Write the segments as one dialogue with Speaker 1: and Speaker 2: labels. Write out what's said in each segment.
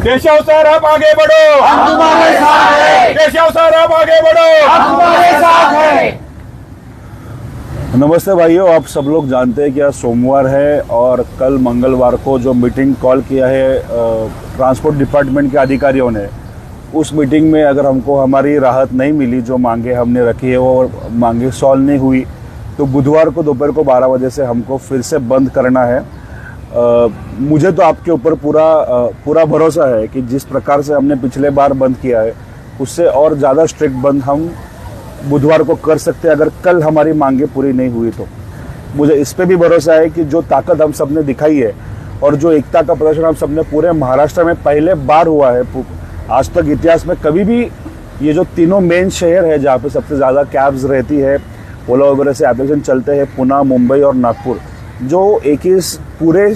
Speaker 1: Keshav sir आप आगे बढ़ो,
Speaker 2: हम तुम्हारे साथ हैं।
Speaker 1: केशव सर आप आगे बढ़ो,
Speaker 2: हम तुम्हारे साथ हैं।
Speaker 3: नमस्ते भाइयों, आप सब लोग जानते हैं कि आज सोमवार है और कल मंगलवार को जो मीटिंग कॉल किया है ट्रांसपोर्ट डिपार्टमेंट के अधिकारियों ने, उस मीटिंग में अगर हमको हमारी राहत नहीं मिली, जो मांगे हमने रखी है वो मांगे सॉल्व नहीं हुई, तो बुधवार को दोपहर को 12 बजे से हमको फिर से बंद करना है। मुझे तो आपके ऊपर पूरा भरोसा है कि जिस प्रकार से हमने पिछले बार बंद किया है उससे और ज़्यादा स्ट्रिक्ट बंद हम बुधवार को कर सकते हैं, अगर कल हमारी मांगे पूरी नहीं हुई तो। मुझे इस पे भी भरोसा है कि जो ताकत हम सब ने दिखाई है और जो एकता का प्रदर्शन हम सब ने पूरे महाराष्ट्र में पहले बार हुआ है, आज तक इतिहास में कभी भी ये जो तीनों मेन शहर है जहाँ पे सबसे ज़्यादा कैब्स रहती है, ओला वगैरह से एप्लीकेशन चलते हैं, पुणे, मुंबई और नागपुर, जो एक ही पूरे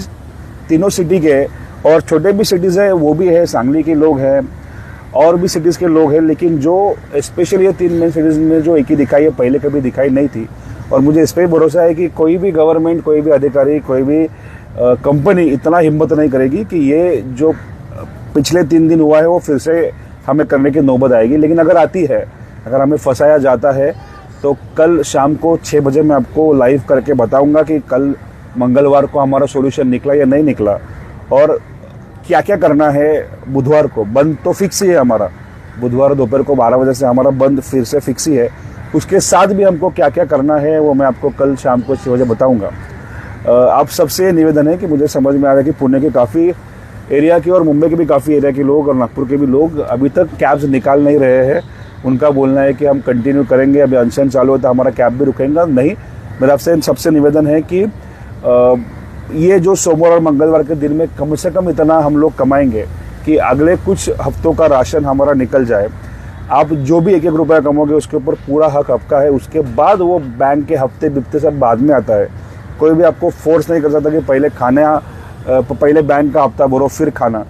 Speaker 3: तीनों सिटी के और छोटे भी सिटीज़ है वो भी है, सांगली के लोग हैं और भी सिटीज़ के लोग हैं, लेकिन जो स्पेशली ये तीन मेन सिटीज़ में जो एक ही दिखाई है, पहले कभी दिखाई नहीं थी। और मुझे इस पर भरोसा है कि कोई भी गवर्नमेंट, कोई भी अधिकारी, कोई भी कंपनी इतना हिम्मत नहीं करेगी कि ये जो पिछले 3 दिन हुआ है वो फिर से हमें करने की नौबत आएगी। लेकिन अगर आती है, अगर हमें फंसाया जाता है, तो कल शाम को 6 बजे मैं आपको लाइव करके बताऊंगा कि कल मंगलवार को हमारा सॉल्यूशन निकला या नहीं निकला और क्या क्या करना है। बुधवार को बंद तो फिक्स ही है हमारा, बुधवार दोपहर को 12 बजे से हमारा बंद फिर से फिक्स ही है। उसके साथ भी हमको क्या क्या करना है वो मैं आपको कल शाम को 6 बजे बताऊंगा। आप सबसे निवेदन है कि मुझे समझ में आ रहा है कि पुणे के काफ़ी एरिया के और मुंबई के भी काफ़ी एरिया के लोग और नागपुर के भी लोग अभी तक कैब्स निकाल नहीं रहे हैं। उनका बोलना है कि हम कंटिन्यू करेंगे, अभी अनशन चालू है तो हमारा कैब भी रुकेगा नहीं। मेरा आपसे सबसे निवेदन है कि ये जो सोमवार और मंगलवार के दिन में कम से कम इतना हम लोग कमाएंगे कि अगले कुछ हफ्तों का राशन हमारा निकल जाए। आप जो भी 1-1 रुपया कमाओगे उसके ऊपर पूरा हक आपका है। उसके बाद वो बैंक के हफ्ते बिफ्ते सब बाद में आता है। कोई भी आपको फोर्स नहीं कर सकता कि पहले बैंक का हफ्ता भरो फिर खाना।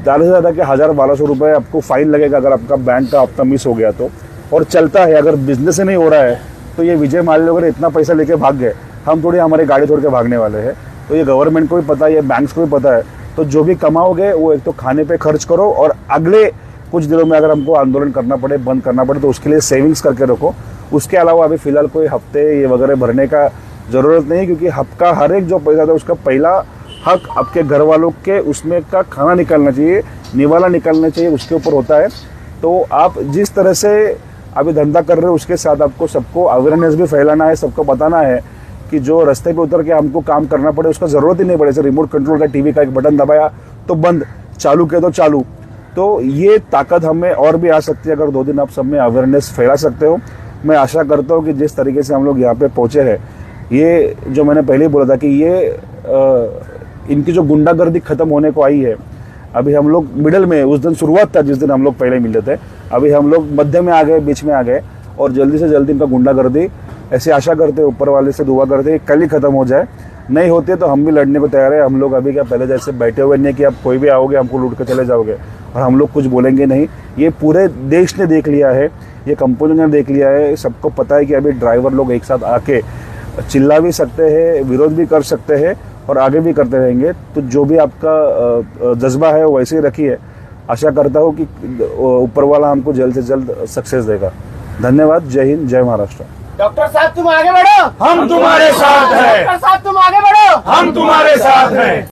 Speaker 3: ज़्यादा से ज़्यादा कि 1000-1200 रुपये आपको फाइन लगेगा अगर आपका बैंक का हफ्ता मिस हो गया तो। और चलता है, अगर बिजनेस ही नहीं हो रहा है तो ये विजय माल्या वगैरह इतना पैसा लेके भाग गए, हम थोड़ी हमारी गाड़ी छोड़ के भागने वाले हैं। तो ये गवर्नमेंट को भी पता है, ये बैंक्स को भी पता है। तो जो भी कमाओगे वो एक तो खाने पे खर्च करो और अगले कुछ दिनों में अगर हमको आंदोलन करना पड़े, बंद करना पड़े, तो उसके लिए सेविंग्स करके रखो। उसके अलावा अभी फ़िलहाल कोई हफ्ते ये वगैरह भरने का ज़रूरत नहीं, क्योंकि आपका हर एक जो पैसा था उसका पहला हक आपके घर वालों के उसमें का खाना निकालना चाहिए, निवाला निकालना चाहिए, उसके ऊपर होता है। तो आप जिस तरह से अभी धंधा कर रहे हो उसके साथ आपको सबको अवेयरनेस भी फैलाना है, सबको बताना है कि जो रास्ते पे उतर के हमको काम करना पड़े उसका ज़रूरत ही नहीं पड़े। जैसे रिमोट कंट्रोल का टीवी का एक बटन दबाया तो बंद, चालू किया तो चालू। तो ये ताकत हमें और भी आ सकती है अगर 2 दिन आप सब में अवेयरनेस फैला सकते हो। मैं आशा करता हूँ कि जिस तरीके से हम लोग यहाँ पे पहुँचे हैं, ये जो मैंने पहले ही बोला था कि ये इनकी जो गुंडागर्दी खत्म होने को आई है। अभी हम लोग मिडल में, उस दिन शुरुआत था जिस दिन हम लोग पहले मिले थे, अभी हम लोग मध्य में आ गए, बीच में आ गए और जल्दी से जल्दी इनका गुंडागर्दी, ऐसे आशा करते, ऊपर वाले से दुआ करते कल ही खत्म हो जाए। नहीं होते तो हम भी लड़ने को तैयार है। हम लोग अभी क्या पहले जैसे बैठे हुए नहीं कि आप कोई भी आओगे हमको लूट के चले जाओगे और हम लोग कुछ बोलेंगे नहीं। ये पूरे देश ने देख लिया है, ये कंपनी ने देख लिया है, सबको पता है कि अभी ड्राइवर लोग एक साथ आके चिल्ला भी सकते हैं, विरोध भी कर सकते हैं और आगे भी करते रहेंगे। तो जो भी आपका जज्बा है वो वैसे ही रखिए। आशा करता हूँ कि ऊपर वाला हमको जल्द से जल्द सक्सेस देगा। धन्यवाद। जय हिंद, जय महाराष्ट्र।
Speaker 2: डॉक्टर साहब तुम आगे बढ़ो,
Speaker 1: हम तुम्हारे साथ हैं।
Speaker 2: डॉक्टर साहब तुम आगे बढ़ो,
Speaker 1: हम तुम्हारे साथ हैं।